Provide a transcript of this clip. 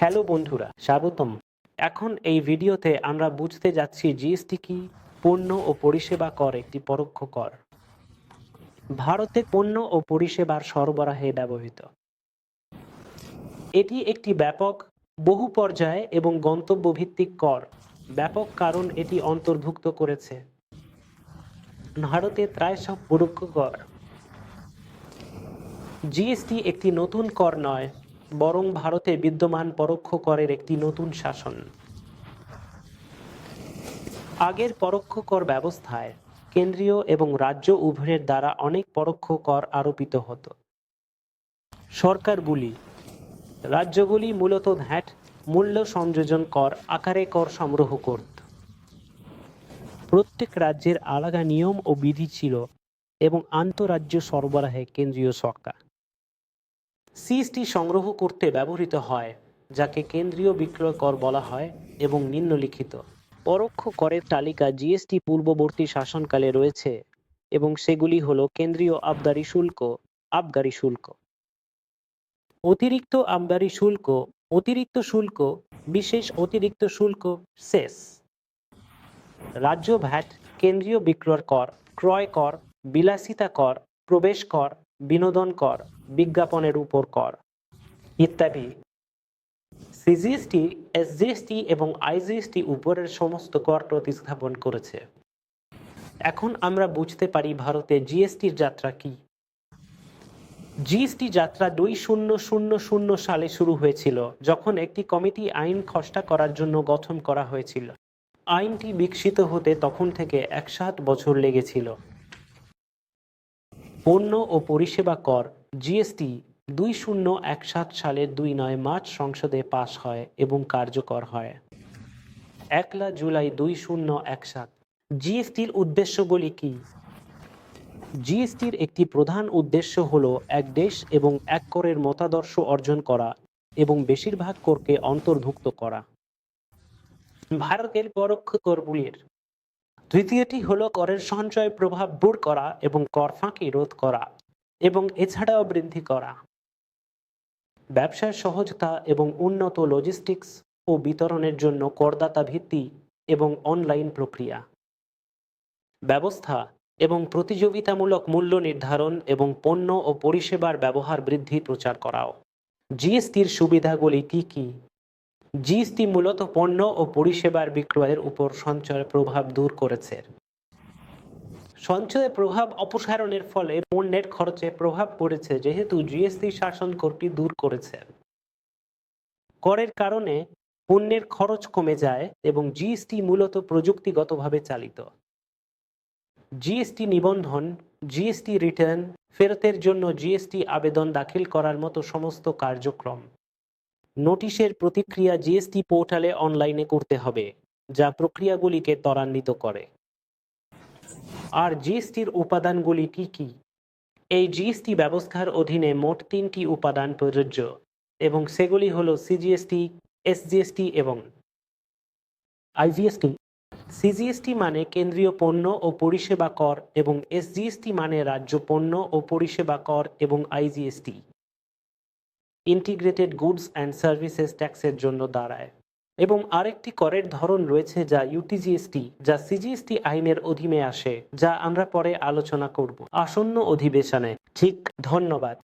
Hello বন্ধুরা, স্বাগতম। এখন এই ভিডিওতে আমরা বুঝতে যাচ্ছি জিএসটি কি। পণ্য ও পরিষেবা কর একটি পরোক্ষ কর। ভারতে পণ্য ও পরিষেবার সরবরাহে ব্যবহৃত। এটি একটি ব্যাপক, বহু পর্যায়ে এবং গন্তব্য ভিত্তিক কর। ব্যাপক কারণ এটি অন্তর্ভুক্ত করেছে ভারতে প্রায় সব পরোক্ষ কর। জিএসটি একটি নতুন কর নয়, বরং ভারতে বিদ্যমান পরোক্ষ করের একটি নতুন শাসন। আগের পরোক্ষ কর ব্যবস্থায় কেন্দ্রীয় এবং রাজ্য উভয়ের দ্বারা অনেক পরোক্ষ কর আরোপিত হতো। সরকারগুলি, রাজ্যগুলি মূলত ভ্যাট, মূল্য সংযোজন কর আকারে কর সংগ্রহ করত। প্রত্যেক রাজ্যের আলাদা নিয়ম ও বিধি ছিল এবং আন্তঃরাজ্য সরবরাহে কেন্দ্রীয় সরকার সিএসটি সংগ্রহ করতে ব্যবহৃত হয়, যাকে কেন্দ্রীয় বিক্রয় কর বলা হয় এবং নিম্নলিখিত পরোক্ষ করের তালিকা জিএসটি পূর্ববর্তী শাসনকালে রয়েছে এবং সেগুলি হল কেন্দ্রীয় আবগারি শুল্ক, আবগারি শুল্ক, অতিরিক্ত আবগারি শুল্ক, অতিরিক্ত শুল্ক, বিশেষ অতিরিক্ত শুল্ক, সেস, রাজ্য ভ্যাট, কেন্দ্রীয় বিক্রয় কর, ক্রয় কর, বিলাসিতা কর, প্রবেশ কর, বিনোদন কর, বিজ্ঞাপনের উপর কর ইত্যাদি। সিজিএসটি, এসজিএসটি এবং আইজিএসটি উপরের সমস্ত কর প্রতিস্থাপন করেছে। এখন আমরা বুঝতে পারি ভারতে জিএসটির যাত্রা কি। জিএসটি যাত্রা 2000 সালে শুরু হয়েছিল, যখন একটি কমিটি আইন খসড়া করার জন্য গঠন করা হয়েছিল। আইনটি বিকশিত হতে তখন থেকে 61 বছর লেগেছিল। পণ্য ও পরিষেবা কর জিএসটি 2017 সালের 2 মার্চ সংসদে পাশ হয় এবং কার্যকর হয় 1 জুলাই 2017। জিএসটির উদ্দেশ্যগুলি কি? জিএসটির একটি প্রধান উদ্দেশ্য হল এক দেশ এবং এক করের মতাদর্শ অর্জন করা এবং বেশিরভাগ করকে অন্তর্ভুক্ত করা। ভারতের পরোক্ষ করগুলির দ্বিতীয়টি হল করের সঞ্চয় প্রভাব দূর করা এবং কর ফাঁকি রোধ করা এবং এছাড়াও বৃদ্ধি করা। ব্যবসার সহজতা এবং উন্নত লজিস্টিক্স ও বিতরণের জন্য করদাতা ভিত্তি এবং অনলাইন প্রক্রিয়া ব্যবস্থা এবং প্রতিযোগিতামূলক মূল্য নির্ধারণ এবং পণ্য ও পরিষেবার ব্যবহার বৃদ্ধি প্রচার করাও। জিএসটির সুবিধাগুলি কি কি? জিএসটি মূলত পণ্য ও পরিষেবার বিক্রয়ের উপর সঞ্চয়ের প্রভাব দূর করেছে। সঞ্চয়ের প্রভাব অপসারণের ফলে পণ্যের খরচে প্রভাব পড়েছে, যেহেতু জিএসটি শাসন করটি দূর করেছে। করের কারণে পণ্যের খরচ কমে যায় এবং জিএসটি মূলত প্রযুক্তিগতভাবে চালিত। জিএসটি নিবন্ধন, জিএসটি রিটার্ন, ফেরতের জন্য জিএসটি আবেদন দাখিল করার মতো সমস্ত কার্যক্রম। নোটিশের প্রতিক্রিয়া জিএসটি পোর্টালে অনলাইনে করতে হবে, যা প্রক্রিয়াগুলিকে ত্বরান্বিত করে। আর জিএসটির উপাদানগুলি কি কি? এই জিএসটি ব্যবস্থার অধীনে মোট 3টি উপাদান প্রযোজ্য এবং সেগুলি হল সিজিএসটি, এসজিএসটি এবং আইজিএসটি। সিজিএসটি মানে কেন্দ্রীয় পণ্য ও পরিষেবা কর এবং এসজিএসটি মানে রাজ্য পণ্য ও পরিষেবা কর এবং IGST integrated goods and services ট্যাক্সের জন্য দাঁড়ায়। এবং আরেকটি করের ধরন রয়েছে যা ইউটিজিএসটি, যা সিজিএসটি আইনের অধীনে আসে, যা আমরা পরে আলোচনা করব আসন্ন অধিবেশনে। ঠিক, ধন্যবাদ।